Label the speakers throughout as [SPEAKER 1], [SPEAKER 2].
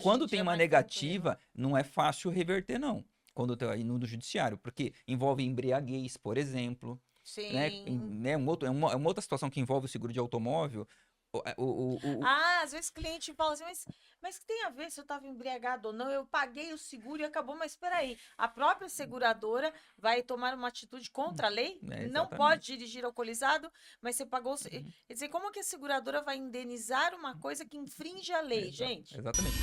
[SPEAKER 1] Quando
[SPEAKER 2] em
[SPEAKER 1] tem
[SPEAKER 2] dia
[SPEAKER 1] uma
[SPEAKER 2] mais
[SPEAKER 1] negativa,
[SPEAKER 2] tranquilo.
[SPEAKER 1] não é fácil reverter, não. Quando tá aí no judiciário, porque envolve embriaguez, por exemplo, né?
[SPEAKER 2] Sim.
[SPEAKER 1] É uma outra situação que envolve o seguro de automóvel.
[SPEAKER 2] Ah, às vezes o cliente fala assim, mas que tem a ver se eu estava embriagado ou não? Eu paguei o seguro e acabou, mas espera aí. A própria seguradora vai tomar uma atitude contra a lei? Não pode
[SPEAKER 1] Exatamente.
[SPEAKER 2] dirigir alcoolizado, mas você pagou. Quer dizer, como que a seguradora vai indenizar uma coisa que infringe a lei, gente?
[SPEAKER 1] Exatamente.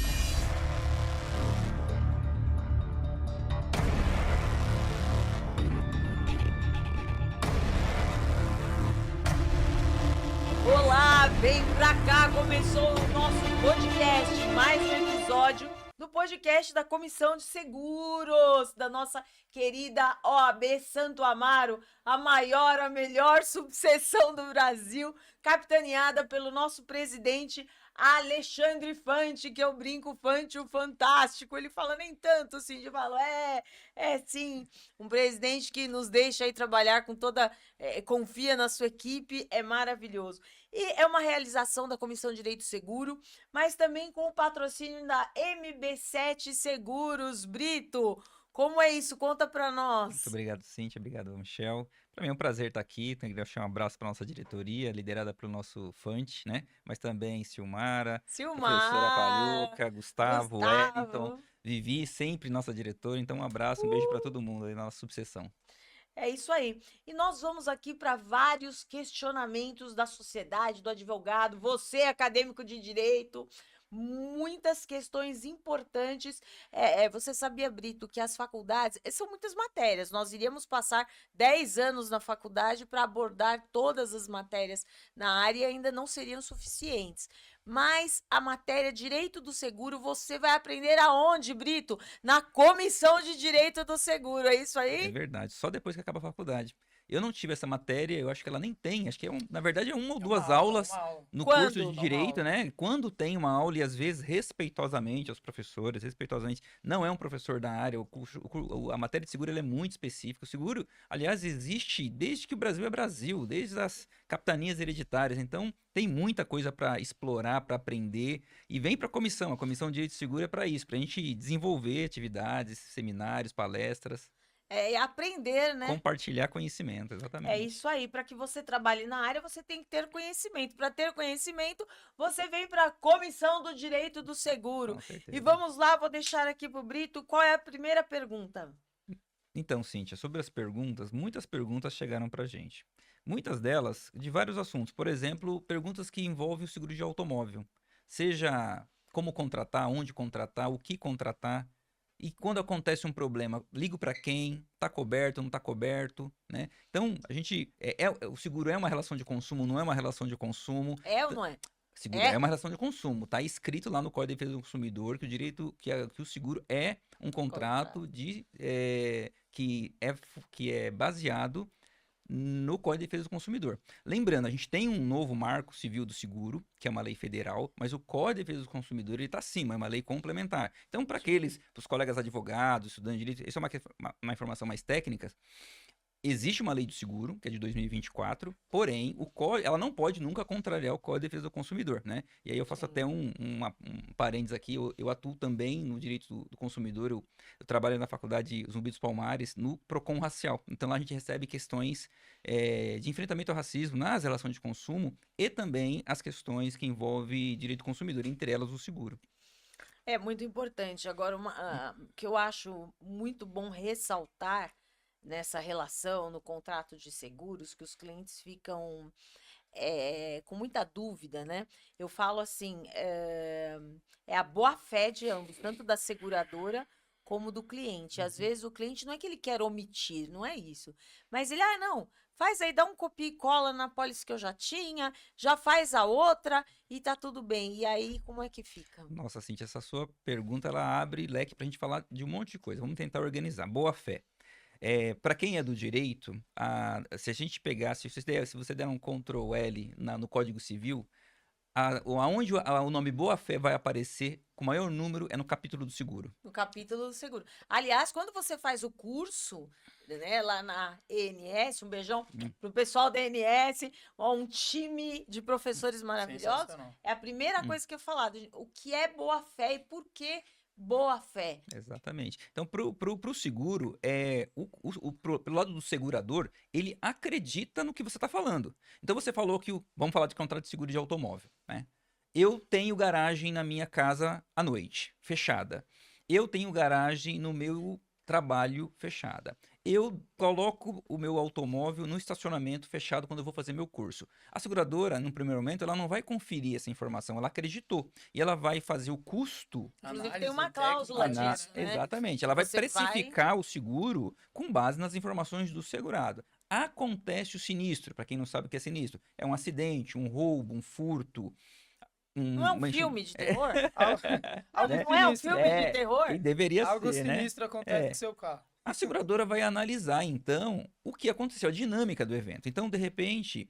[SPEAKER 2] Olá, vem pra cá, começou o nosso podcast, mais um episódio do podcast da Comissão de Seguros, da nossa querida OAB Santo Amaro, a maior, a melhor subseção do Brasil, capitaneada pelo nosso presidente Alexandre Fante, que eu brinco, Fante o Fantástico, ele fala nem tanto assim, de falo, é sim, um presidente que nos deixa aí trabalhar com toda, confia na sua equipe, é maravilhoso. E é uma realização da Comissão de Direito Seguro, mas também com o patrocínio da MB7 Seguros. Brito, como é isso? Conta pra
[SPEAKER 1] Muito
[SPEAKER 2] nós.
[SPEAKER 1] obrigado, Cíntia. Obrigado, Michel. Para mim é um prazer estar aqui. Tenho que deixar um abraço para nossa diretoria, liderada pelo nosso Fante, né? Mas também Silmara, professora
[SPEAKER 2] Silmar,
[SPEAKER 1] Palhuca, Gustavo, Wellington,
[SPEAKER 2] Gustavo.
[SPEAKER 1] Vivi, sempre nossa diretora. Então, um abraço, um beijo para todo mundo aí na nossa subseção.
[SPEAKER 2] É isso aí. E nós vamos aqui para vários questionamentos da sociedade, do advogado, você, acadêmico de direito, muitas questões importantes. Você sabia, Brito, que as faculdades são muitas matérias. Nós iríamos passar 10 anos na faculdade para abordar todas as matérias na área e ainda não seriam suficientes. Mas a matéria Direito do Seguro você vai aprender aonde, Brito? Na Comissão de Direito do Seguro, é isso
[SPEAKER 1] É
[SPEAKER 2] aí?
[SPEAKER 1] verdade, só depois que acaba a faculdade. Eu não tive essa matéria, eu acho que ela nem tem, acho que na verdade é uma ou
[SPEAKER 2] É uma
[SPEAKER 1] duas
[SPEAKER 2] aula,
[SPEAKER 1] aulas
[SPEAKER 2] uma aula.
[SPEAKER 1] no curso de
[SPEAKER 2] Quando? Uma
[SPEAKER 1] direito,
[SPEAKER 2] aula.
[SPEAKER 1] né? Quando tem uma aula e às vezes respeitosamente aos professores, respeitosamente, não é um professor da área, a matéria de seguro ela é muito específica. O seguro, aliás, existe desde que o Brasil é Brasil, desde as capitanias hereditárias, então tem muita coisa para explorar, para aprender e vem para a comissão de direito de seguro é para isso, para a gente desenvolver atividades, seminários, palestras.
[SPEAKER 2] É aprender, né?
[SPEAKER 1] Compartilhar conhecimento,
[SPEAKER 2] É
[SPEAKER 1] exatamente.
[SPEAKER 2] isso aí. Para que você trabalhe na área, você tem que ter conhecimento. Para ter conhecimento, você vem para a Comissão do Direito do Seguro.
[SPEAKER 1] Com
[SPEAKER 2] E
[SPEAKER 1] certeza.
[SPEAKER 2] vamos lá, vou deixar aqui para o Brito qual é a primeira pergunta.
[SPEAKER 1] Então, Cíntia, sobre as perguntas, muitas perguntas chegaram para a gente. Muitas delas de vários assuntos. Por exemplo, perguntas que envolvem o seguro de automóvel. Seja como contratar, onde contratar, o que contratar. E quando acontece um problema, ligo para quem? Está coberto, não está coberto, né? Então, a gente o seguro é uma relação de consumo, não é uma relação de consumo.
[SPEAKER 2] É ou não é?
[SPEAKER 1] Seguro é
[SPEAKER 2] É?
[SPEAKER 1] uma relação de consumo. Está escrito lá no Código de Defesa do Consumidor que o direito, que o seguro é um
[SPEAKER 2] Contrato.
[SPEAKER 1] contrato que é baseado no Código de Defesa do Consumidor. Lembrando, a gente tem um novo Marco Civil do Seguro, que é uma lei federal, mas o Código de Defesa do Consumidor ele está acima, é uma lei complementar. Então, para os colegas advogados, estudantes de direito, isso é uma informação mais técnica. Existe uma lei do seguro, que é de 2024, porém, ela não pode nunca contrariar o Código de Defesa do Consumidor, né? E aí eu faço até
[SPEAKER 2] Sim.
[SPEAKER 1] um parênteses aqui, eu atuo também no direito do consumidor, eu trabalho na faculdade Zumbi dos Palmares, no PROCON racial. Então lá a gente recebe questões de enfrentamento ao racismo nas relações de consumo e também as questões que envolvem direito do consumidor, entre elas o seguro.
[SPEAKER 2] É muito importante. Agora, que eu acho muito bom ressaltar nessa relação, no contrato de seguros, que os clientes ficam com muita dúvida, né? Eu falo assim, é a boa-fé de ambos, tanto da seguradora como do cliente. Às
[SPEAKER 1] Uhum.
[SPEAKER 2] vezes o cliente não é que ele quer omitir, não é isso. Mas ele, não, faz aí, dá um copia e cola na pólice que eu já tinha, já faz a outra e tá tudo bem. E aí, como é que fica?
[SPEAKER 1] Nossa, Cintia, essa sua pergunta ela abre leque para a gente falar de um monte de coisa. Vamos tentar organizar. Boa fé. Para quem é do direito, se a gente pegar, se você der um Ctrl L no Código Civil, aonde o nome boa-fé vai aparecer com o maior número é no capítulo do seguro.
[SPEAKER 2] No capítulo do seguro. Aliás, quando você faz o curso, né, lá na ENS, um beijão pro pessoal da ENS, ó, um time de professores maravilhosos,
[SPEAKER 3] Sensacional.
[SPEAKER 2] é a primeira coisa que eu falar, o que é boa-fé e por que boa-fé.
[SPEAKER 1] Exatamente. Então, pro seguro, pelo lado do segurador, ele acredita no que você está falando. Então, você falou que, vamos falar de contrato de seguro de automóvel, né? Eu tenho garagem na minha casa à noite, fechada. Eu tenho garagem no meu trabalho, fechada. Eu coloco o meu automóvel no estacionamento fechado quando eu vou fazer meu curso. A seguradora, no primeiro momento, ela não vai conferir essa informação, ela acreditou. E ela vai fazer o custo.
[SPEAKER 2] Inclusive, tem
[SPEAKER 3] Análise
[SPEAKER 2] uma cláusula
[SPEAKER 3] técnica,
[SPEAKER 2] disso, né?
[SPEAKER 1] Exatamente. Ela vai
[SPEAKER 2] Você vai-
[SPEAKER 1] precificar o seguro com base nas informações do segurado. Acontece o sinistro, para quem não sabe o que é sinistro. É um acidente, um roubo, um furto.
[SPEAKER 2] Não é um
[SPEAKER 1] uma enche-
[SPEAKER 2] filme de terror?
[SPEAKER 3] Algo
[SPEAKER 1] Né?
[SPEAKER 2] Não é um
[SPEAKER 3] sinistro.
[SPEAKER 2] filme de
[SPEAKER 1] É,
[SPEAKER 2] terror?
[SPEAKER 1] E deveria
[SPEAKER 3] Algo
[SPEAKER 1] ser, né?
[SPEAKER 3] sinistro acontece
[SPEAKER 1] É.
[SPEAKER 3] com seu carro.
[SPEAKER 1] A seguradora vai analisar, então, o que aconteceu, a dinâmica do evento. Então, de repente,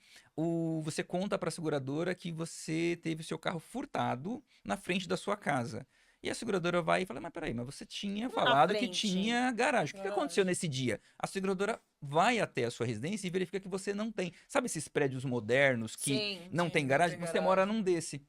[SPEAKER 1] você conta para a seguradora que você teve o seu carro furtado na frente da sua casa. E a seguradora vai e fala, mas peraí, mas você tinha
[SPEAKER 2] Como na
[SPEAKER 1] falado que
[SPEAKER 2] frente?
[SPEAKER 1] tinha garagem. O que aconteceu nesse dia? A seguradora vai até a sua residência e verifica que você não tem. Sabe esses prédios modernos que
[SPEAKER 2] Sim.
[SPEAKER 1] não
[SPEAKER 3] Sim,
[SPEAKER 1] tem
[SPEAKER 3] não
[SPEAKER 1] garagem?
[SPEAKER 3] tem
[SPEAKER 1] Você
[SPEAKER 3] garagem.
[SPEAKER 1] mora num desse.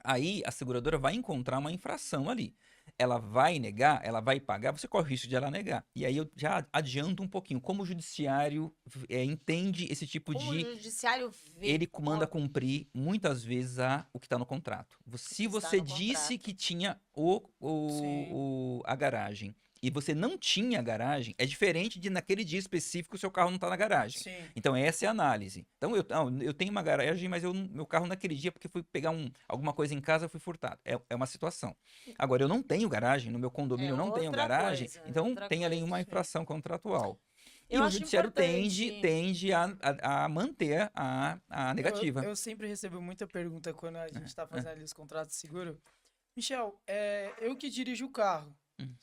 [SPEAKER 1] Aí a seguradora vai encontrar uma infração ali. Ela vai negar, ela vai pagar, você corre o risco de ela negar. E aí eu já adianto um pouquinho. Como o judiciário entende esse tipo
[SPEAKER 2] Como o
[SPEAKER 1] de.
[SPEAKER 2] judiciário vê.
[SPEAKER 1] Ele manda cumprir muitas vezes o que está no contrato. Se
[SPEAKER 2] está
[SPEAKER 1] você
[SPEAKER 2] no
[SPEAKER 1] disse
[SPEAKER 2] contrato.
[SPEAKER 1] que tinha
[SPEAKER 3] Sim.
[SPEAKER 1] a garagem e você não tinha a garagem, é diferente de naquele dia específico o seu carro não está na garagem.
[SPEAKER 3] Sim.
[SPEAKER 1] Então, essa é a análise. Então, eu tenho uma garagem, mas meu carro naquele dia, porque fui pegar alguma coisa em casa, fui furtado. É uma situação. Agora, eu não tenho garagem, no meu condomínio eu não tenho
[SPEAKER 2] outra
[SPEAKER 1] garagem,
[SPEAKER 2] coisa,
[SPEAKER 1] então
[SPEAKER 2] outra
[SPEAKER 1] tem ali
[SPEAKER 2] coisa,
[SPEAKER 1] uma
[SPEAKER 2] sim.
[SPEAKER 1] infração contratual. E
[SPEAKER 2] Eu
[SPEAKER 1] o
[SPEAKER 2] acho
[SPEAKER 1] judiciário
[SPEAKER 2] importante.
[SPEAKER 1] tende a manter a negativa.
[SPEAKER 3] Eu sempre recebo muita pergunta quando a gente tá fazendo ali os contratos de seguro. Michel, eu que dirijo o carro.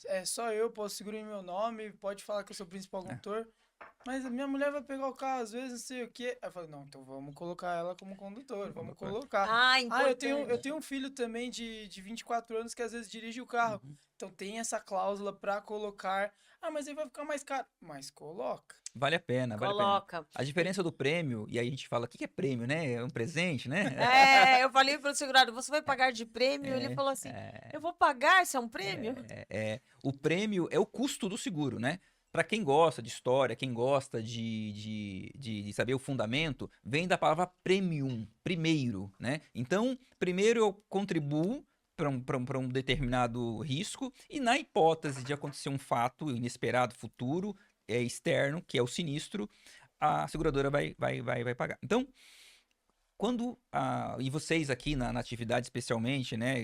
[SPEAKER 3] É só eu, posso segurar em meu nome, pode falar que eu sou o principal condutor. Mas a minha mulher vai pegar o carro, às vezes, não sei o quê. Aí eu falo, não, então vamos colocar ela como condutor, vamos colocar.
[SPEAKER 2] Ah,
[SPEAKER 3] Eu
[SPEAKER 2] importante.
[SPEAKER 3] tenho um filho também de 24 anos que às vezes dirige o carro. Então tem essa cláusula pra colocar. Ah, mas aí vai ficar mais caro. Mas coloca.
[SPEAKER 1] Vale a pena, vale a pena.
[SPEAKER 2] Coloca.
[SPEAKER 1] A diferença do prêmio, e aí a gente fala, o que é prêmio, né? É um presente, né?
[SPEAKER 2] Eu falei pro segurado, você vai pagar de prêmio? Ele falou assim, eu vou pagar, isso é um prêmio?
[SPEAKER 1] O prêmio é o custo do seguro, né? Para quem gosta de história, quem gosta de saber o fundamento, vem da palavra premium, primeiro, né? Então, primeiro eu contribuo para um determinado risco, e na hipótese de acontecer um fato inesperado, futuro, externo, que é o sinistro, a seguradora vai pagar. Então, e vocês aqui na atividade especialmente, né,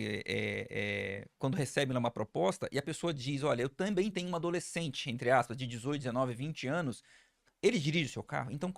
[SPEAKER 1] quando recebem lá uma proposta e a pessoa diz, olha, eu também tenho um adolescente, entre aspas, de 18, 19, 20 anos, ele dirige o seu carro, então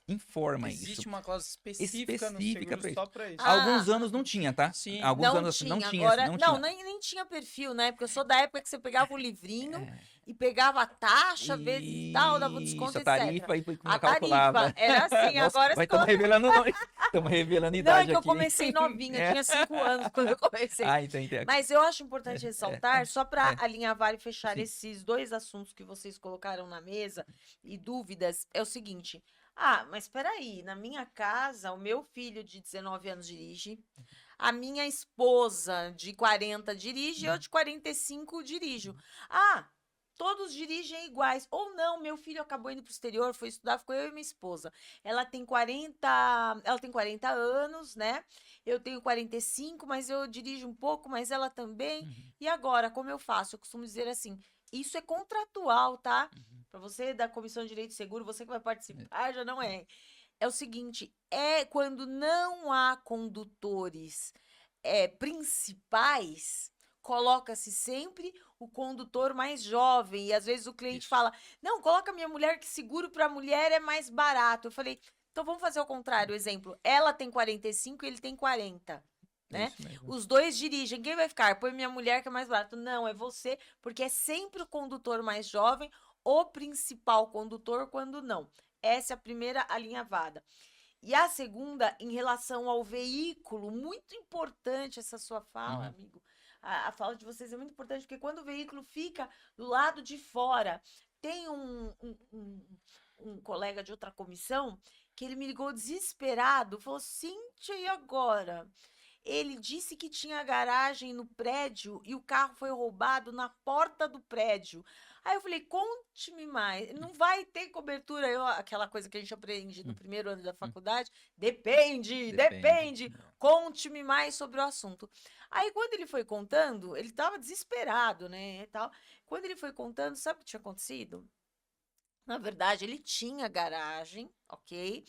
[SPEAKER 1] informa isso.
[SPEAKER 3] Existe uma cláusula específica no
[SPEAKER 1] Específica
[SPEAKER 3] seguro
[SPEAKER 1] pra isso.
[SPEAKER 3] só pra isso.
[SPEAKER 2] Ah,
[SPEAKER 1] Alguns anos não tinha, tá?
[SPEAKER 3] Sim.
[SPEAKER 1] Alguns
[SPEAKER 2] Não
[SPEAKER 1] anos
[SPEAKER 2] tinha,
[SPEAKER 1] não tinha.
[SPEAKER 2] agora...
[SPEAKER 1] Não
[SPEAKER 2] Não,
[SPEAKER 1] tinha.
[SPEAKER 2] nem tinha perfil, né? Porque eu sou da época que você pegava o livrinho e pegava a taxa, vezes tal, dava o desconto,
[SPEAKER 1] Isso, a
[SPEAKER 2] etc.
[SPEAKER 1] tarifa, e como
[SPEAKER 2] A
[SPEAKER 1] calculava.
[SPEAKER 2] tarifa era assim,
[SPEAKER 1] Nossa,
[SPEAKER 2] agora
[SPEAKER 1] vai,
[SPEAKER 2] estou...
[SPEAKER 1] estamos revelando nós. Estamos revelando
[SPEAKER 2] Não, é
[SPEAKER 1] idade
[SPEAKER 2] que eu
[SPEAKER 1] aqui.
[SPEAKER 2] comecei novinha, eu tinha 5 anos quando eu comecei.
[SPEAKER 1] Então entendo.
[SPEAKER 2] Mas eu acho importante ressaltar, só para
[SPEAKER 1] é.
[SPEAKER 2] alinhavar e fechar
[SPEAKER 1] Sim.
[SPEAKER 2] esses dois assuntos que vocês colocaram na mesa e dúvidas, é o seguinte. Mas peraí, na minha casa, o meu filho de 19 anos dirige, a minha esposa de 40 dirige, eu de 45 dirijo. Todos dirigem iguais. Ou não, meu filho acabou indo pro exterior, foi estudar, ficou eu e minha esposa. Ela tem 40 anos, né? Eu tenho 45, mas eu dirijo um pouco, mas ela também. E agora, como eu faço? Eu costumo dizer assim, isso é contratual, tá? Para você da Comissão de Direito e Seguro, você que vai participar, já não é. É o seguinte, quando não há condutores principais, coloca-se sempre o condutor mais jovem. E às vezes o cliente fala, não, coloca minha mulher que seguro para mulher é mais barato. Eu falei, então vamos fazer o contrário, exemplo. Ela tem 45 e ele tem 40. Né? Os dois dirigem, quem vai ficar? Põe minha mulher que é mais barato. Não, é você, porque é sempre o condutor mais jovem, o principal condutor, quando não. Essa é a primeira alinhavada. E a segunda, em relação ao veículo, muito importante essa sua fala, amigo. a fala de vocês é muito importante, porque quando o veículo fica do lado de fora, tem um colega de outra comissão que ele me ligou desesperado, falou, Cíntia, e agora? Ele disse que tinha garagem no prédio e o carro foi roubado na porta do prédio. Aí eu falei, conte-me mais. Não vai ter cobertura. Aquela coisa que a gente aprende no primeiro ano da faculdade. Depende. Conte-me mais sobre o assunto. Aí quando ele foi contando, ele estava desesperado, né? E tal. Quando ele foi contando, sabe o que tinha acontecido? Na verdade, ele tinha garagem, ok?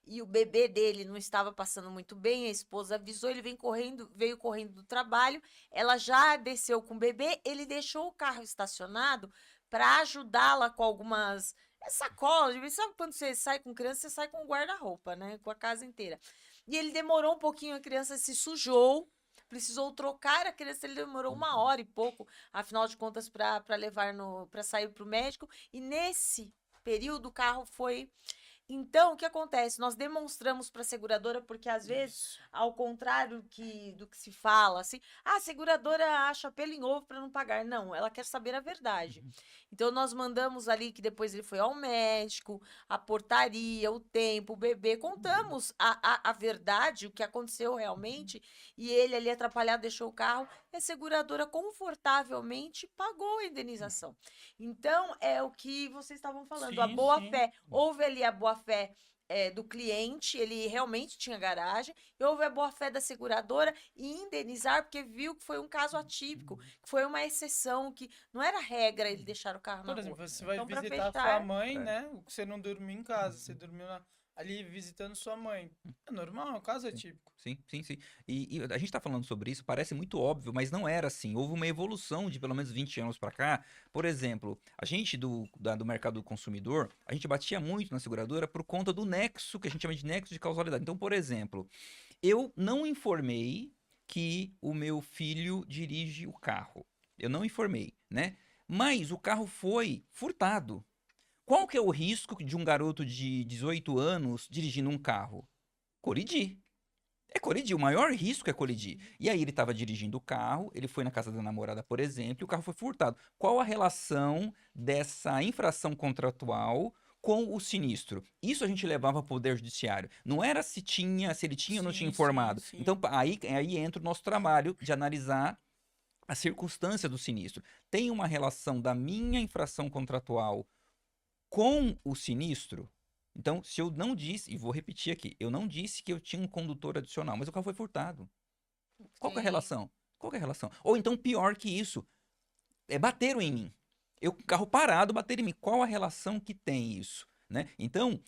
[SPEAKER 2] E o bebê dele não estava passando muito bem, a esposa avisou, ele veio correndo do trabalho, ela já desceu com o bebê, ele deixou o carro estacionado para ajudá-la com algumas sacolas. Sabe quando você sai com criança, você sai com guarda-roupa, né? Com a casa inteira. E ele demorou um pouquinho, a criança se sujou, precisou trocar a criança, ele demorou 1 hora e pouco, afinal de contas, para sair para o médico. E nesse período o carro foi. Então, o que acontece? Nós demonstramos para a seguradora, porque às vezes, ao contrário do que se fala, assim, a seguradora acha pelo em ovo para não pagar. Não, ela quer saber a verdade. Então, nós mandamos ali que depois ele foi ao médico, a portaria, o tempo, o bebê, contamos a verdade, o que aconteceu realmente, e ele ali atrapalhado deixou o carro, e a seguradora confortavelmente pagou a indenização. Então, é o que vocês estavam falando, a boa-fé. Houve ali a boa-fé do cliente, ele realmente tinha garagem, e houve a boa-fé da seguradora em indenizar, porque viu que foi um caso atípico, que foi uma exceção, que não era regra ele deixar o carro na rua.
[SPEAKER 3] Por exemplo, você vai
[SPEAKER 2] Então, pra
[SPEAKER 3] visitar
[SPEAKER 2] fechar,
[SPEAKER 3] sua mãe, né? Você não dormiu em casa, você dormiu ali visitando sua mãe. É normal, é um caso atípico.
[SPEAKER 1] Sim. E a gente tá falando sobre isso, parece muito óbvio, mas não era assim. Houve uma evolução de pelo menos 20 anos para cá. Por exemplo, a gente do mercado do consumidor, a gente batia muito na seguradora por conta do nexo, que a gente chama de nexo de causalidade. Então, por exemplo, eu não informei que o meu filho dirige o carro. Eu não informei, né? Mas o carro foi furtado. Qual que é o risco de um garoto de 18 anos dirigindo um carro? Colidir. É colidir, o maior risco é colidir. E aí ele estava dirigindo o carro, ele foi na casa da namorada, por exemplo, e o carro foi furtado. Qual a relação dessa infração contratual com o sinistro? Isso a gente levava para o Poder Judiciário. Não era se ele tinha ou não tinha informado.
[SPEAKER 3] Sim.
[SPEAKER 1] Então aí entra o nosso trabalho de analisar a circunstância do sinistro. Tem uma relação da minha infração contratual com o sinistro? Então, se eu não disse, e vou repetir aqui, eu não disse que eu tinha um condutor adicional, mas o carro foi furtado. Qual que é a relação? Qual que é a relação? Ou então, pior que isso, bateram em mim. O carro parado, bateram em mim. Qual a relação que tem isso? Né? Então,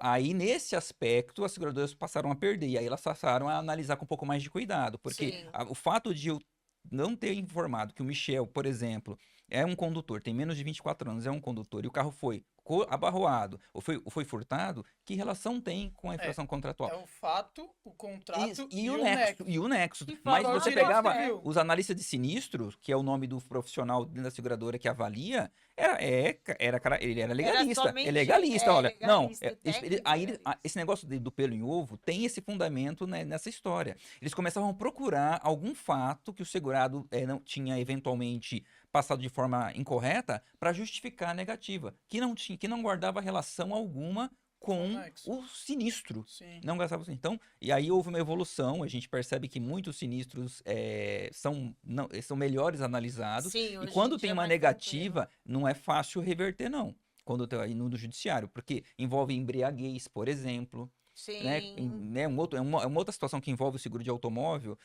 [SPEAKER 1] aí nesse aspecto, as seguradoras passaram a perder, e aí elas passaram a analisar com um pouco mais de cuidado, porque o fato de eu não ter informado que o Michel, por exemplo, é um condutor, tem menos de 24 anos, é um condutor, e o carro foi abarroado ou foi furtado, que relação tem com a infração contratual?
[SPEAKER 3] É o fato, o contrato
[SPEAKER 1] e o nexo. E o nexo.
[SPEAKER 2] Que
[SPEAKER 1] Mas
[SPEAKER 2] falou
[SPEAKER 1] você
[SPEAKER 2] direito
[SPEAKER 1] pegava
[SPEAKER 2] civil.
[SPEAKER 1] os analistas de sinistros, que é o nome do profissional dentro da seguradora que avalia, ele era legalista.
[SPEAKER 2] somente-
[SPEAKER 1] É legalista, olha.
[SPEAKER 2] legalista,
[SPEAKER 1] Não,
[SPEAKER 2] técnico
[SPEAKER 1] aí
[SPEAKER 2] legalista.
[SPEAKER 1] esse negócio do pelo em ovo tem esse fundamento, né, nessa história. Eles começavam a procurar algum fato que o segurado não tinha eventualmente passado de forma incorreta para justificar a negativa, que não guardava relação alguma com
[SPEAKER 3] nexo.
[SPEAKER 1] o sinistro.
[SPEAKER 3] Sim.
[SPEAKER 1] Não gastava. Então, e aí houve uma evolução, a gente percebe que muitos sinistros são melhores analizados,
[SPEAKER 2] Sim,
[SPEAKER 1] e
[SPEAKER 2] hoje
[SPEAKER 1] quando
[SPEAKER 2] em
[SPEAKER 1] tem
[SPEAKER 2] dia é
[SPEAKER 1] uma
[SPEAKER 2] mais
[SPEAKER 1] negativa, não é fácil reverter, não. Quando tá aí no judiciário, porque envolve embriaguez, por exemplo,
[SPEAKER 2] Sim.
[SPEAKER 1] né? É uma outra situação que envolve o seguro de automóvel.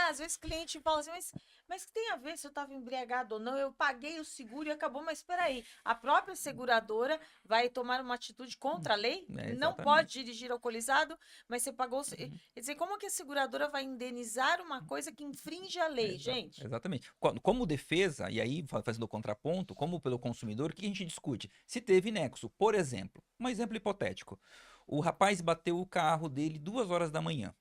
[SPEAKER 2] Às vezes o cliente fala assim, mas que tem a ver se eu estava embriagado ou não? Eu paguei o seguro e acabou, mas espera aí. A própria seguradora vai tomar uma atitude contra a lei? Não
[SPEAKER 1] exatamente.
[SPEAKER 2] pode dirigir alcoolizado, mas você pagou... Quer dizer, como que a seguradora vai indenizar uma coisa que infringe a lei, gente?
[SPEAKER 1] Exatamente. Como defesa, e aí fazendo o contraponto, como pelo consumidor, o que a gente discute? Se teve nexo, por exemplo, um exemplo hipotético. O rapaz bateu o carro dele 2 horas da manhã.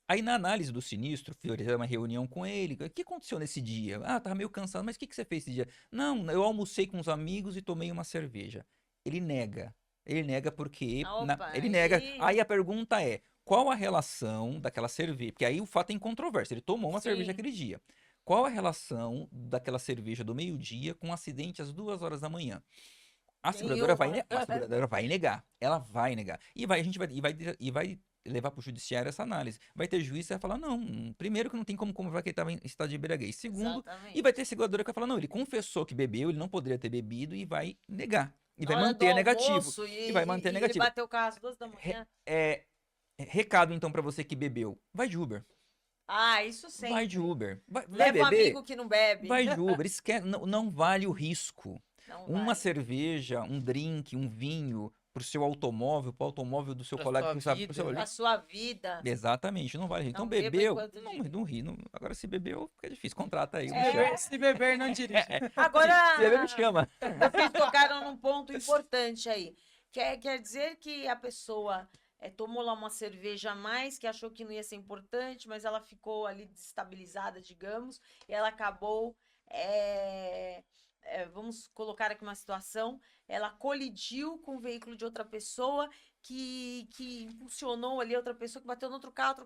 [SPEAKER 1] Aí na análise do sinistro, fizeram uma reunião com ele. O que aconteceu nesse dia? Tava meio cansado, mas o que você fez esse dia? Não, eu almocei com os amigos e tomei uma cerveja. Ele nega. Ele nega porque...
[SPEAKER 2] Opa,
[SPEAKER 1] ele nega.
[SPEAKER 2] aí-
[SPEAKER 1] Aí a pergunta é, qual a relação daquela cerveja? Porque aí o fato é incontroverso, ele tomou uma cerveja
[SPEAKER 2] Sim.
[SPEAKER 1] aquele dia. Qual a relação daquela cerveja do meio-dia com um acidente às 2 horas da manhã? A seguradora vai,
[SPEAKER 2] Nenhuma.
[SPEAKER 1] a seguradora vai negar. Ela vai negar. A gente vai levar para o judiciário essa análise. Vai ter juiz que vai falar, não, primeiro que não tem como comprovar que ele estava em estado de embriaguez. Segundo,
[SPEAKER 2] Exatamente.
[SPEAKER 1] e vai ter seguradora que vai falar, não, ele confessou que bebeu, ele não poderia ter bebido e vai negar. E vai
[SPEAKER 2] Na hora
[SPEAKER 1] manter
[SPEAKER 2] do
[SPEAKER 1] negativo.
[SPEAKER 2] almoço,
[SPEAKER 1] E vai manter
[SPEAKER 2] ele
[SPEAKER 1] negativo.
[SPEAKER 2] bateu o carro às 2 da manhã.
[SPEAKER 1] Recado então para você que bebeu. Vai de Uber.
[SPEAKER 2] Ah, isso sempre.
[SPEAKER 1] Vai de Uber. Vai
[SPEAKER 2] Leva um
[SPEAKER 1] beber?
[SPEAKER 2] amigo que não bebe.
[SPEAKER 1] Vai de Uber. Não vale o risco.
[SPEAKER 2] Não
[SPEAKER 1] Uma
[SPEAKER 2] vai.
[SPEAKER 1] cerveja, um drink, um vinho pro seu automóvel, pro automóvel do seu
[SPEAKER 3] Pra
[SPEAKER 1] colega
[SPEAKER 3] sua
[SPEAKER 1] que sabe pro seu
[SPEAKER 3] vida.
[SPEAKER 2] A sua vida.
[SPEAKER 1] Exatamente, não vale. Então
[SPEAKER 2] Não beba
[SPEAKER 1] bebeu,
[SPEAKER 2] enquanto
[SPEAKER 1] não,
[SPEAKER 2] dirige.
[SPEAKER 1] não ri. Agora se bebeu, fica difícil. Contrata aí o
[SPEAKER 3] Se
[SPEAKER 2] É.
[SPEAKER 1] Michel.
[SPEAKER 3] beber, se beber, não dirige.
[SPEAKER 2] Agora,
[SPEAKER 1] Se beber, me chama.
[SPEAKER 2] vocês tocaram num ponto importante aí. Quer dizer que a pessoa tomou lá uma cerveja a mais, que achou que não ia ser importante, mas ela ficou ali desestabilizada, digamos, e ela acabou, vamos colocar aqui uma situação, ela colidiu com o veículo de outra pessoa que impulsionou ali outra pessoa, que bateu no outro carro,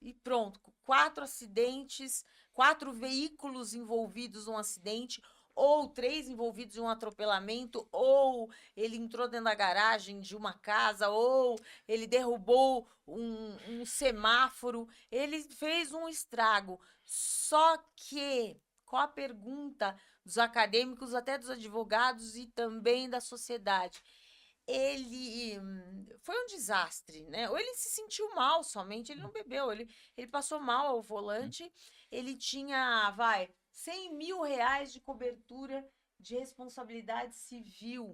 [SPEAKER 2] e pronto. 4 acidentes, 4 veículos envolvidos num acidente, ou 3 envolvidos em um atropelamento, ou ele entrou dentro da garagem de uma casa, ou ele derrubou um semáforo, ele fez um estrago. Só que, qual a pergunta dos acadêmicos, até dos advogados e também da sociedade? Ele foi um desastre, né? Ou ele se sentiu mal somente, ele não bebeu, ele passou mal ao volante, ele tinha, 100 mil reais de cobertura de responsabilidade civil.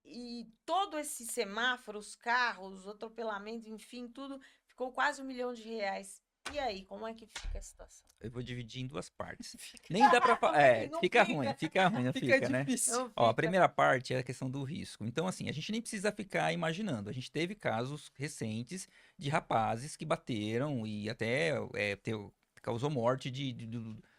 [SPEAKER 2] E todo esse semáforo, os carros, o atropelamento, enfim, tudo, ficou quase R$1 milhão. E aí, como é que fica a situação?
[SPEAKER 1] Eu vou dividir em 2 partes. Nem dá pra falar.
[SPEAKER 2] Não
[SPEAKER 1] Fica
[SPEAKER 2] fica.
[SPEAKER 1] ruim, não
[SPEAKER 3] Fica
[SPEAKER 1] fica, né?
[SPEAKER 3] difícil.
[SPEAKER 2] Não
[SPEAKER 1] Ó, a
[SPEAKER 2] fica.
[SPEAKER 1] primeira parte é a questão do risco. Então, assim, a gente nem precisa ficar imaginando. A gente teve casos recentes de rapazes que bateram e até causou morte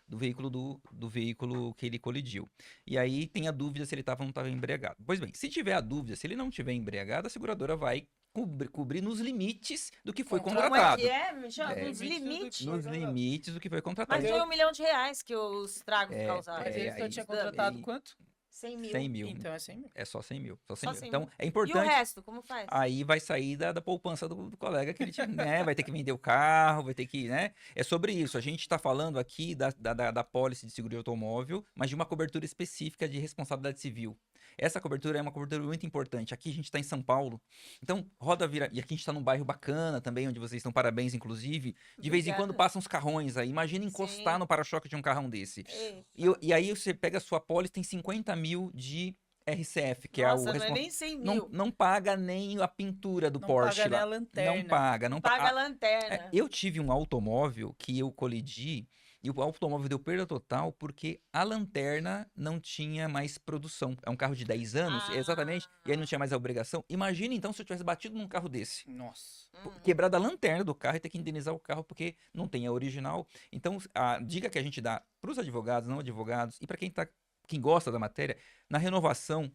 [SPEAKER 1] do veículo que ele colidiu. E aí tem a dúvida se ele estava ou não estava embriagado. Pois bem, se tiver a dúvida, se ele não estiver embriagado, a seguradora vai cobrir nos limites do que foi
[SPEAKER 3] Contratado.
[SPEAKER 2] Como é
[SPEAKER 1] contratado.
[SPEAKER 2] que é, Michel?
[SPEAKER 1] É.
[SPEAKER 2] Nos limites.
[SPEAKER 1] Nos limites do que foi contratado.
[SPEAKER 2] Mas foi R$1 milhão que os estragos
[SPEAKER 1] É,
[SPEAKER 2] causaram.
[SPEAKER 3] Mas ele só
[SPEAKER 1] aí-
[SPEAKER 3] tinha contratado
[SPEAKER 1] aí-
[SPEAKER 3] quanto?
[SPEAKER 2] 100 mil.
[SPEAKER 1] 100 mil.
[SPEAKER 3] Então é 100 mil.
[SPEAKER 1] É só 100 mil. Só 100
[SPEAKER 2] Só
[SPEAKER 1] mil.
[SPEAKER 2] 100
[SPEAKER 1] Então,
[SPEAKER 2] mil.
[SPEAKER 1] é
[SPEAKER 2] E o
[SPEAKER 1] importante.
[SPEAKER 2] resto, como faz?
[SPEAKER 1] Aí vai sair da poupança do colega que ele tinha, né? Vai ter que vender o carro, vai ter que, né? É sobre isso. A gente está falando aqui da pólice de seguro de automóvel, mas de uma cobertura específica de responsabilidade civil. Essa cobertura é uma cobertura muito importante. Aqui a gente está em São Paulo. Então, roda vira. E aqui a gente está num bairro bacana também, onde vocês estão. Parabéns, inclusive. De vez em
[SPEAKER 2] Obrigada.
[SPEAKER 1] quando passam uns carrões aí. Imagina encostar
[SPEAKER 2] Sim.
[SPEAKER 1] no para-choque de um carrão desse.
[SPEAKER 2] Eita.
[SPEAKER 1] E aí você pega a sua pólice, tem 50 mil de RCF, que
[SPEAKER 2] Nossa,
[SPEAKER 1] é o
[SPEAKER 2] não é nem 100
[SPEAKER 1] não,
[SPEAKER 2] mil.
[SPEAKER 1] não paga nem a pintura do
[SPEAKER 3] Não
[SPEAKER 1] Porsche
[SPEAKER 3] paga nem
[SPEAKER 1] lá.
[SPEAKER 3] a lanterna.
[SPEAKER 1] Não paga, não
[SPEAKER 2] Paga a
[SPEAKER 1] paga.
[SPEAKER 2] lanterna.
[SPEAKER 1] Eu tive um automóvel que eu colidi e o automóvel deu perda total porque a lanterna não tinha mais produção. É um carro de 10 anos, exatamente, e aí não tinha mais a obrigação. Imagina então se eu tivesse batido num carro desse.
[SPEAKER 3] Nossa.
[SPEAKER 1] Quebrado a lanterna do carro e ter que indenizar o carro porque não tem a original. Então, a dica que a gente dá para os advogados, não advogados, e para quem gosta da matéria, na renovação,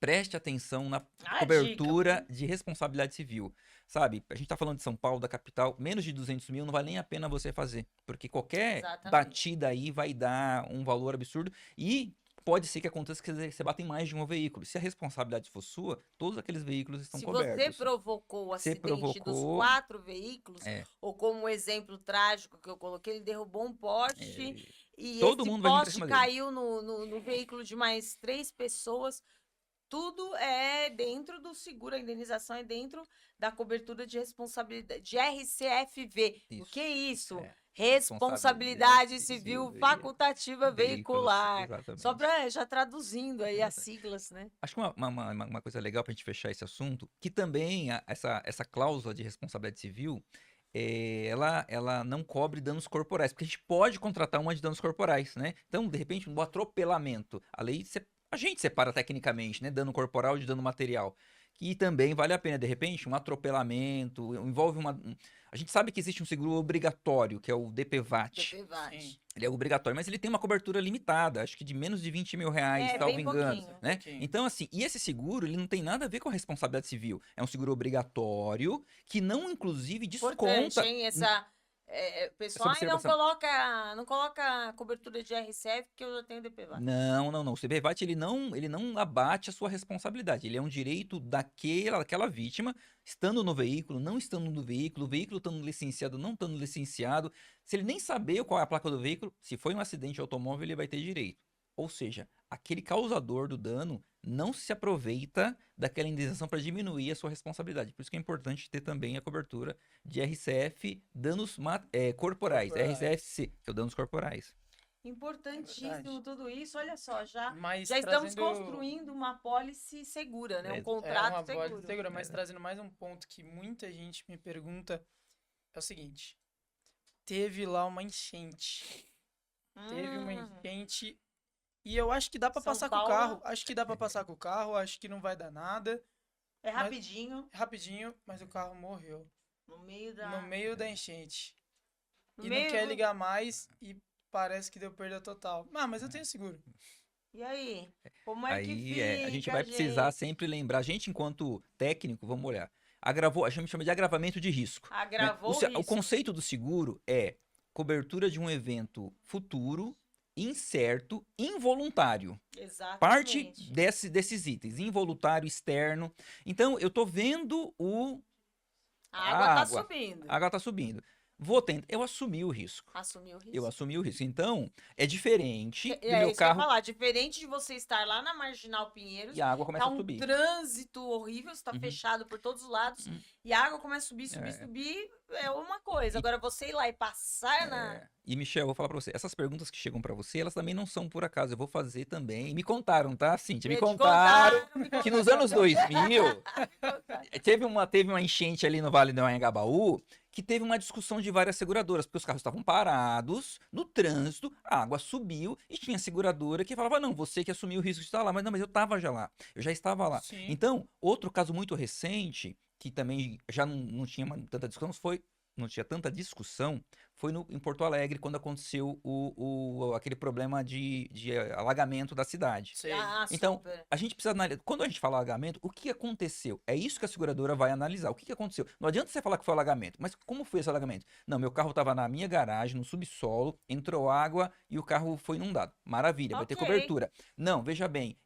[SPEAKER 1] preste atenção na
[SPEAKER 2] Ah,
[SPEAKER 1] cobertura de responsabilidade civil. Sabe, a gente tá falando de São Paulo, da capital, menos de 200 mil não vale nem a pena você fazer. Porque qualquer
[SPEAKER 2] Exatamente.
[SPEAKER 1] batida aí vai dar um valor absurdo e pode ser que aconteça que você bata em mais de um veículo. Se a responsabilidade for sua, todos aqueles veículos estão
[SPEAKER 2] Se
[SPEAKER 1] cobertos.
[SPEAKER 2] você provocou o
[SPEAKER 1] Você
[SPEAKER 2] acidente
[SPEAKER 1] provocou-
[SPEAKER 2] dos 4 veículos,
[SPEAKER 1] É.
[SPEAKER 2] ou como o exemplo trágico que eu coloquei, ele derrubou um poste e
[SPEAKER 1] Todo
[SPEAKER 2] esse
[SPEAKER 1] mundo vai vir pra
[SPEAKER 2] poste
[SPEAKER 1] cima dele.
[SPEAKER 2] caiu no veículo de mais 3 pessoas. Tudo é dentro do seguro, a indenização é dentro da cobertura de responsabilidade, de RCFV. O
[SPEAKER 1] Isso.
[SPEAKER 2] que é isso?
[SPEAKER 1] É.
[SPEAKER 2] Responsabilidade Civil
[SPEAKER 1] Civil
[SPEAKER 2] Facultativa Veicular.
[SPEAKER 1] Exatamente.
[SPEAKER 2] Só para já traduzindo aí as siglas, né?
[SPEAKER 1] Acho que uma coisa legal para a gente fechar esse assunto, que também essa cláusula de responsabilidade civil, ela não cobre danos corporais, porque a gente pode contratar uma de danos corporais, né? Então, de repente, no atropelamento, a gente separa tecnicamente, né? Dano corporal de dano material. que também vale a pena. De repente, um atropelamento, envolve A gente sabe que existe um seguro obrigatório, que é o DPVAT.
[SPEAKER 2] DPVAT.
[SPEAKER 1] Ele é obrigatório, mas ele tem uma cobertura limitada, acho que de menos de 20 mil reais, salvo
[SPEAKER 2] bem
[SPEAKER 1] engano.
[SPEAKER 2] pouquinho.
[SPEAKER 1] Né?
[SPEAKER 3] Pouquinho.
[SPEAKER 1] Então, assim, e esse seguro, ele não tem nada a ver com a responsabilidade civil. É um seguro obrigatório, que não, inclusive,
[SPEAKER 2] Importante,
[SPEAKER 1] desconta...
[SPEAKER 2] hein? O pessoal
[SPEAKER 1] Essa
[SPEAKER 2] não
[SPEAKER 1] observação.
[SPEAKER 2] não coloca cobertura de RCF porque eu já tenho DPVAT.
[SPEAKER 1] Não. O CPVAT, ele não abate a sua responsabilidade. Ele é um direito daquela vítima, estando no veículo, não estando no veículo, o veículo estando licenciado, não estando licenciado. Se ele nem saber qual é a placa do veículo, se foi um acidente automóvel, ele vai ter direito. Ou seja, aquele causador do dano não se aproveita daquela indenização para diminuir a sua responsabilidade. Por isso que é importante ter também a cobertura de RCF, danos corporais, RCFC, que é o danos corporais.
[SPEAKER 2] Importantíssimo tudo isso. Olha só, já
[SPEAKER 3] Mas
[SPEAKER 2] estamos
[SPEAKER 3] trazendo-
[SPEAKER 2] construindo uma pólice segura, né? Um
[SPEAKER 1] É
[SPEAKER 2] contrato
[SPEAKER 3] uma
[SPEAKER 2] seguro.
[SPEAKER 3] pólice segura, mas trazendo mais um ponto que muita gente me pergunta, é o seguinte. Teve lá uma enchente. Teve uma enchente e eu acho que dá pra
[SPEAKER 2] São
[SPEAKER 3] passar
[SPEAKER 2] Paulo.
[SPEAKER 3] com o carro. Acho que dá pra passar com o carro, acho que não vai dar nada.
[SPEAKER 2] É rapidinho,
[SPEAKER 3] Rapidinho, mas o carro morreu.
[SPEAKER 2] no meio da...
[SPEAKER 3] No meio da enchente.
[SPEAKER 2] no
[SPEAKER 3] E
[SPEAKER 2] meio
[SPEAKER 3] não quer
[SPEAKER 2] do-
[SPEAKER 3] ligar mais e parece que deu perda total. Ah, mas eu tenho seguro.
[SPEAKER 2] E aí? Como é que
[SPEAKER 1] Aí
[SPEAKER 2] fica,
[SPEAKER 1] a gente vai precisar sempre lembrar, a gente enquanto técnico, vamos olhar, a gente chama de agravamento de risco. né?
[SPEAKER 2] Agravou
[SPEAKER 1] O
[SPEAKER 2] isso.
[SPEAKER 1] conceito do seguro é cobertura de um evento futuro, incerto, involuntário.
[SPEAKER 2] Exatamente.
[SPEAKER 1] Parte desses itens, involuntário, externo. Então, eu tô vendo
[SPEAKER 2] A água tá
[SPEAKER 1] água.
[SPEAKER 2] subindo.
[SPEAKER 1] a água tá subindo. Eu assumi o risco.
[SPEAKER 2] Assumiu o risco.
[SPEAKER 1] Eu assumi o risco. Então, é diferente do
[SPEAKER 2] É
[SPEAKER 1] meu
[SPEAKER 2] isso que eu ia
[SPEAKER 1] carro
[SPEAKER 2] falar. Diferente de você estar lá na Marginal Pinheiros,
[SPEAKER 1] e a água começa
[SPEAKER 2] tá
[SPEAKER 1] a
[SPEAKER 2] um
[SPEAKER 1] subir.
[SPEAKER 2] trânsito horrível, você tá
[SPEAKER 1] Uhum.
[SPEAKER 2] fechado por todos os lados,
[SPEAKER 1] Uhum.
[SPEAKER 2] e a água começa a subir,
[SPEAKER 1] É.
[SPEAKER 2] subir, é uma coisa. Agora, você ir lá e passar na...
[SPEAKER 1] E, Michel, eu vou falar pra você, essas perguntas que chegam pra você, elas também não são por acaso, eu vou fazer também. Me contaram, tá, Cíntia? Me
[SPEAKER 2] Te
[SPEAKER 1] contaram
[SPEAKER 2] me
[SPEAKER 1] que nos anos 2000,
[SPEAKER 2] contaram.
[SPEAKER 1] teve uma enchente ali no Vale do Anhangabaú, que teve uma discussão de várias seguradoras, porque os carros estavam parados, no trânsito, a água subiu, e tinha seguradora que falava, não, você que assumiu o risco de estar lá, mas não, mas eu tava já lá, eu já estava lá.
[SPEAKER 3] Sim.
[SPEAKER 1] Então, outro caso muito recente, que também já não tinha tanta discussão, foi em Porto Alegre, quando aconteceu aquele problema de alagamento da cidade.
[SPEAKER 3] Sei.
[SPEAKER 2] Ah,
[SPEAKER 1] Então,
[SPEAKER 2] super.
[SPEAKER 1] a gente precisa analisar. Quando a gente fala alagamento, o que aconteceu? É isso que a seguradora vai analisar. O que aconteceu? Não adianta você falar que foi alagamento, mas como foi esse alagamento? Não, meu carro estava na minha garagem, no subsolo, entrou água e o carro foi inundado. Maravilha, vai ter
[SPEAKER 2] Ok.
[SPEAKER 1] cobertura. Não, veja bem,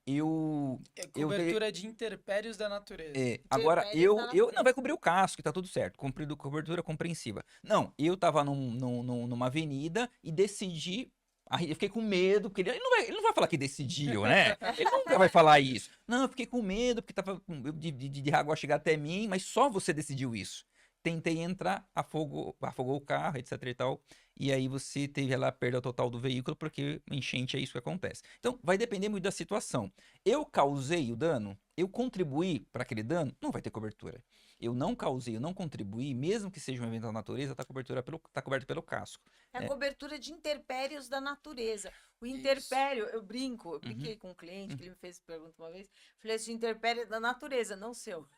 [SPEAKER 3] É cobertura de intempéries da natureza.
[SPEAKER 1] agora
[SPEAKER 2] Intempéries
[SPEAKER 1] eu
[SPEAKER 2] da
[SPEAKER 1] não
[SPEAKER 2] natureza.
[SPEAKER 1] vai cobrir o casco, que tá tudo certo, cobertura compreensiva. Não, eu tava numa avenida e decidi. Aí eu fiquei com medo, porque ele não vai falar que decidiu, né? Ele nunca vai falar isso. Não, eu fiquei com medo, porque tava de água chegar até mim, mas só você decidiu isso. Tentei entrar, afogou o carro, etc e tal. E aí você teve lá a perda total do veículo, porque enchente é isso que acontece. Então, vai depender muito da situação. Eu causei o dano? Eu contribuí para aquele dano? Não vai ter cobertura. Eu não causei, eu não contribuí, mesmo que seja um evento da natureza, tá coberto pelo casco.
[SPEAKER 2] É a cobertura de intempéries da natureza. O interpério, eu brinquei com um cliente que ele me fez pergunta uma vez, falei assim, interpério da natureza, não seu.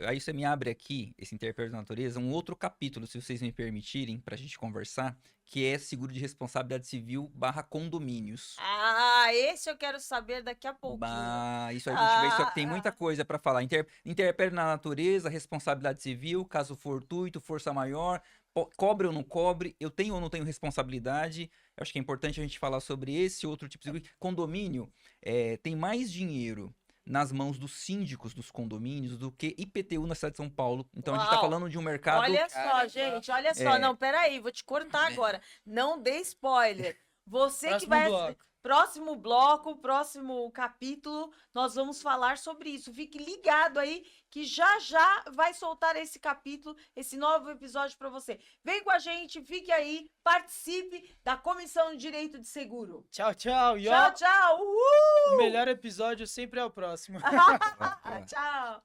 [SPEAKER 1] Aí você me abre aqui, esse interpério da natureza, um outro capítulo, se vocês me permitirem, pra gente conversar, que é seguro de responsabilidade civil / condomínios.
[SPEAKER 2] Ah, esse eu quero saber daqui a pouquinho.
[SPEAKER 1] Isso aí a gente vê, isso aqui tem muita coisa pra falar. Interpério na natureza, responsabilidade civil, caso fortuito, força maior, cobre ou não cobre, eu tenho ou não tenho responsabilidade. Eu acho que é importante a gente falar sobre esse outro tipo de seguro. Condomínio tem mais dinheiro nas mãos dos síndicos dos condomínios do que IPTU na cidade de São Paulo. Então a gente tá
[SPEAKER 2] Uau.
[SPEAKER 1] falando de um mercado...
[SPEAKER 2] Olha só, gente, olha só. Não, peraí, vou te cortar agora. Não dê spoiler. Você que
[SPEAKER 3] Próximo
[SPEAKER 2] vai...
[SPEAKER 3] bloco.
[SPEAKER 2] Próximo bloco, próximo capítulo, nós vamos falar sobre isso. Fique ligado aí que já já vai soltar esse capítulo, esse novo episódio para você. Vem com a gente, fique aí, participe da Comissão de Direito de Seguro.
[SPEAKER 3] Tchau, tchau. E ó,
[SPEAKER 2] Tchau, tchau. Uhul!
[SPEAKER 3] o melhor episódio sempre é o próximo.
[SPEAKER 2] Tchau.